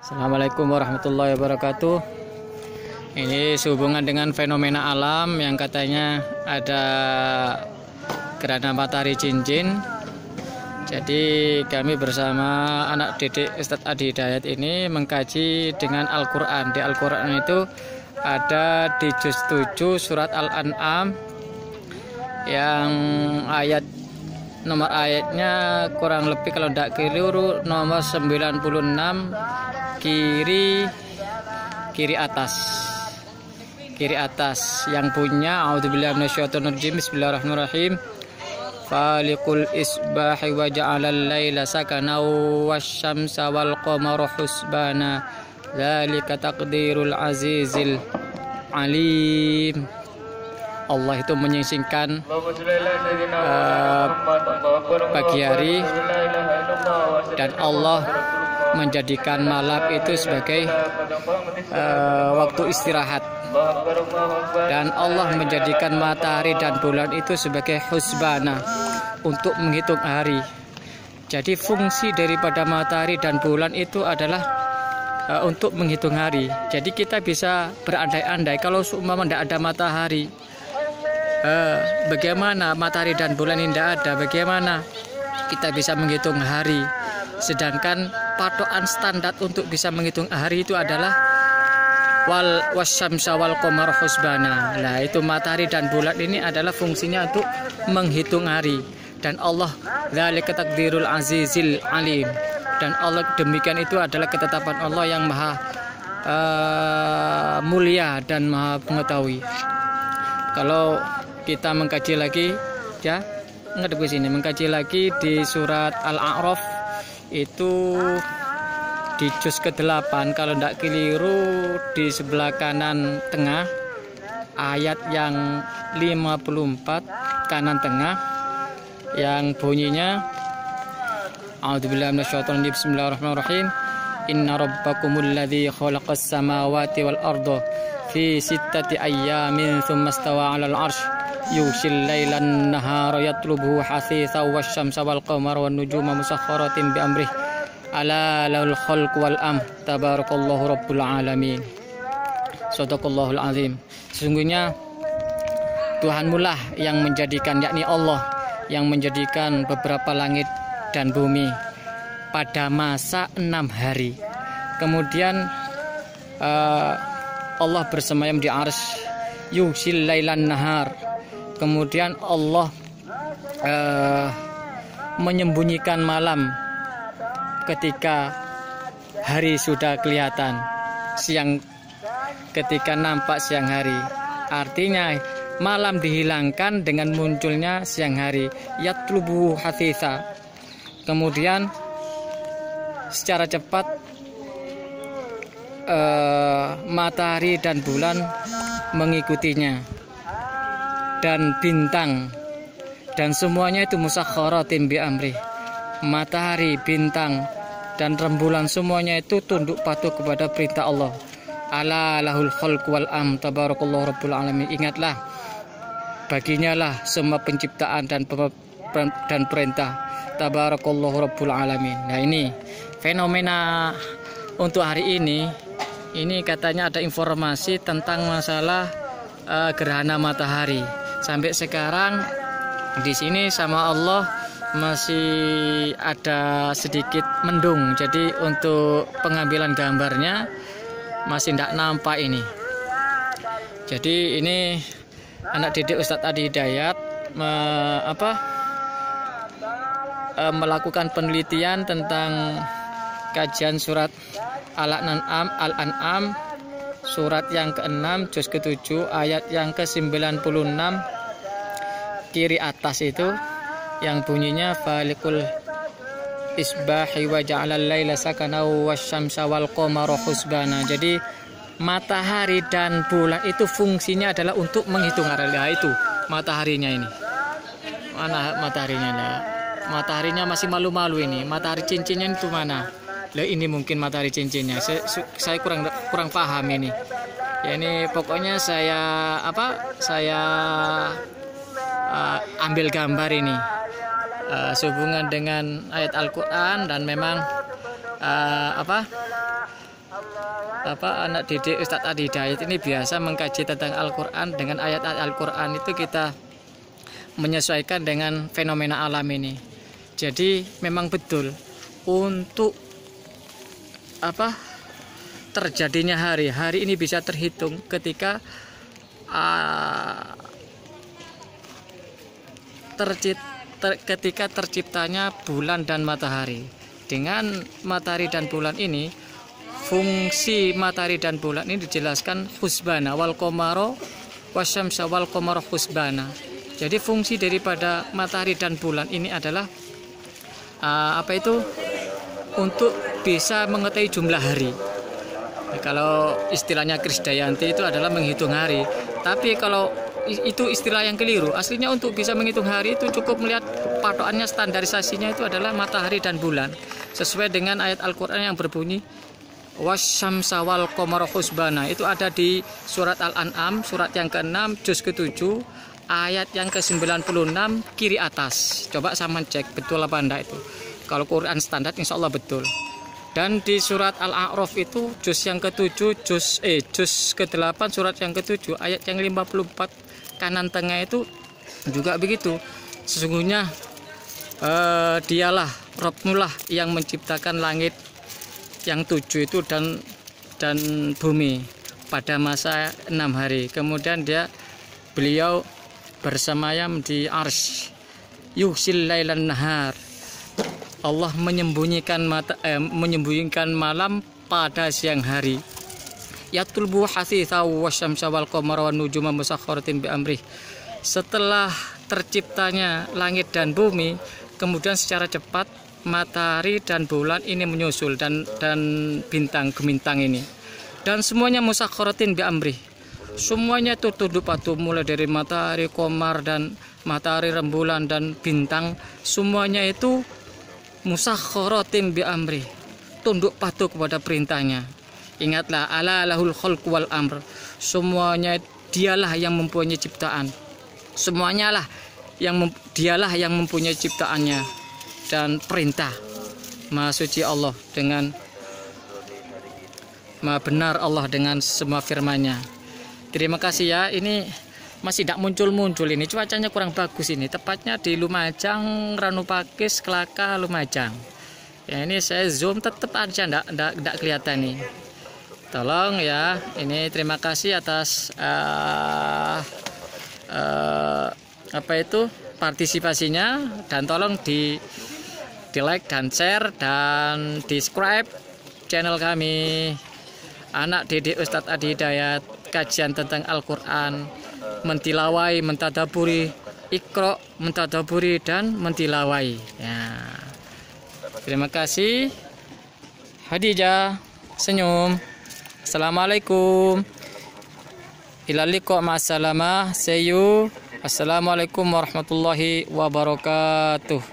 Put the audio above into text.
Assalamualaikum warahmatullahi wabarakatuh. Ini sehubungan dengan fenomena alam yang katanya ada gerhana matahari cincin. Jadi kami bersama anak didik Ustadz Adi Hidayat ini mengkaji dengan Al-Quran. Di Al-Quran itu ada di juz 7 surat Al-An'am yang nomor ayatnya kurang lebih kalau tidak keliru nomor 96 kiri atas yang punya a'udzubillahi minasyaitonirrajim bismillahirrahmanirrahim faliqul isbahi wa ja'alal laila sakana wasyamsa wal qamara husbana dzalika taqdirul azizil alim. Allah itu menyingsingkan pagi hari dan Allah menjadikan malam itu sebagai waktu istirahat, dan Allah menjadikan matahari dan bulan itu sebagai husbana untuk menghitung hari. Jadi fungsi daripada matahari dan bulan itu adalah untuk menghitung hari. Jadi kita bisa berandai-andai kalau seumpama tidak ada matahari, bagaimana matahari dan bulan ini tidak ada, bagaimana kita bisa menghitung hari? Sedangkan patokan standar untuk bisa menghitung hari itu adalah wasyamsa wal qamara husbana. Nah, itu matahari dan bulan ini adalah fungsinya untuk menghitung hari. Dan Allah dzalika taqdirul azizil alim. Dan Allah demikian itu adalah ketetapan Allah yang maha mulia dan maha mengetahui. Kalau kita mengkaji lagi, ya, ngadep ke sini, mengkaji lagi di surat Al-A'raf itu di juz ke-8 kalau tidak keliru di sebelah kanan tengah ayat yang 54 kanan tengah yang bunyinya a'udzubillahi minasyaitonir rajim bismillahirrahmanirrahim inna rabbakumul ladzi khalaqas samawati wal arda fi sittati ayyamin tsumma istawa 'alal 'arsy yughshil lailan nahara yatlubuhu hasitha wasyamsa wal qamara wan nujuma musakhkharatin bi amrih ala lahul khalq wal amr tabarakallahu rabbul alamin. Shadaqallahul azim. Sesungguhnya Tuhanmu lah yang menjadikan, yakni Allah yang menjadikan beberapa langit dan bumi pada masa 6 hari. Kemudian Allah bersemayam di arsy yughshil lailan nahar. Kemudian Allah menyembunyikan malam ketika hari sudah kelihatan, siang ketika nampak siang hari. Artinya malam dihilangkan dengan munculnya siang hari. Yatlubu hasitha. Kemudian secara cepat matahari dan bulan mengikutinya, dan bintang, dan semuanya itu musakhkharatin bi amri. Matahari, bintang, dan rembulan semuanya itu tunduk patuh kepada perintah Allah. Ala lahul khalq wal amr tabarakallahu rabbul alamin. Ingatlah, baginya lah semua penciptaan dan perintah. Tabarakallahu rabbul alamin. Nah, ini fenomena untuk hari ini katanya ada informasi tentang masalah gerhana matahari. Sampai sekarang di sini sama Allah masih ada sedikit mendung. Jadi untuk pengambilan gambarnya masih tidak nampak ini. Jadi ini anak didik Ustadz Adi Hidayat melakukan penelitian tentang kajian surat Al-An'am surat yang ke-6 juz ke-7 ayat yang ke-96 kiri atas itu yang bunyinya falikul isbahi wa ja'alal laila sakana wasyamsa wal qamara husbana. Jadi matahari dan bulan itu fungsinya adalah untuk menghitung hari. Nah, itu mataharinya ini. Mana mataharinya? Nah, mataharinya masih malu-malu ini. Matahari cincinnya itu mana? Lah, ini mungkin matahari cincinnya. Saya kurang paham ini. Ya, ini pokoknya saya ambil gambar ini sehubungan dengan ayat Al-Quran, dan memang anak didik Ustadz Adi Hidayat ini biasa mengkaji tentang Al-Quran. Dengan ayat-ayat Al-Quran itu kita menyesuaikan dengan fenomena alam ini. Jadi memang betul untuk terjadinya hari ini bisa terhitung ketika ketika terciptanya bulan dan matahari. Dengan matahari dan bulan ini, fungsi matahari dan bulan ini dijelaskan husbana wal qamara wasyamsa wal qamara husbana. Jadi fungsi daripada matahari dan bulan ini adalah untuk bisa mengetahui jumlah hari. Kalau istilahnya Krisdayanti itu adalah menghitung hari. Tapi kalau itu istilah yang keliru. Aslinya untuk bisa menghitung hari itu cukup melihat patokannya, standarisasinya itu adalah matahari dan bulan. Sesuai dengan ayat Al-Quran yang berbunyi wasyamsa wal qamara husbana. Itu ada di surat Al-An'am, surat yang ke-6, juz ke-7, ayat yang ke-96 kiri atas. Coba sama cek betul apa enggak itu. Kalau Quran standar insya Allah betul. Dan di surat Al-A'raf itu juz yang ke-7, juz ke-8 surat yang ke-7 ayat yang 54 kanan tengah itu juga begitu. Sesungguhnya dialah Rabbmulah yang menciptakan langit yang 7 itu dan bumi pada masa 6 hari. Kemudian beliau bersemayam di arsy. Yuhsil lailan nahar. Allah menyembunyikan malam pada siang hari. Yatlubu hasitha wasyamsa wal qamara wan nujuma musakhkharatin bi amrih. Setelah terciptanya langit dan bumi, kemudian secara cepat matahari dan bulan ini menyusul dan bintang gemintang ini. Dan semuanya musakhkharatin bi amrih. Semuanya itu tunduk patuh, mulai dari matahari, qamar dan matahari, rembulan dan bintang, semuanya itu musakhkharatin bi amri, tunduk patuh kepada perintahnya. Ingatlah, ala lahul khalq wal amr. Semuanya dialah yang mempunyai ciptaan. Dialah yang mempunyai ciptaannya dan perintah. Maha suci Allah dengan maha benar Allah dengan semua firman-Nya. Terima kasih ya. Ini masih tidak muncul ini, cuacanya kurang bagus ini, tepatnya di Lumajang, Ranupakis, Kelaka, Lumajang. Ya, ini saya zoom tetap aja enggak kelihatan nih. Tolong ya, ini terima kasih atas partisipasinya, dan tolong di like dan share dan di subscribe channel kami Anak Didik Ustadz Adi Hidayat, kajian tentang Al-Quran, mentilawai, mentadaburi, ikro, mentadaburi dan mentilawai. Ya. Terima kasih. Hadijah, senyum. Assalamualaikum. Ilal liqa ma'assalamah. See you. Assalamualaikum warahmatullahi wabarakatuh.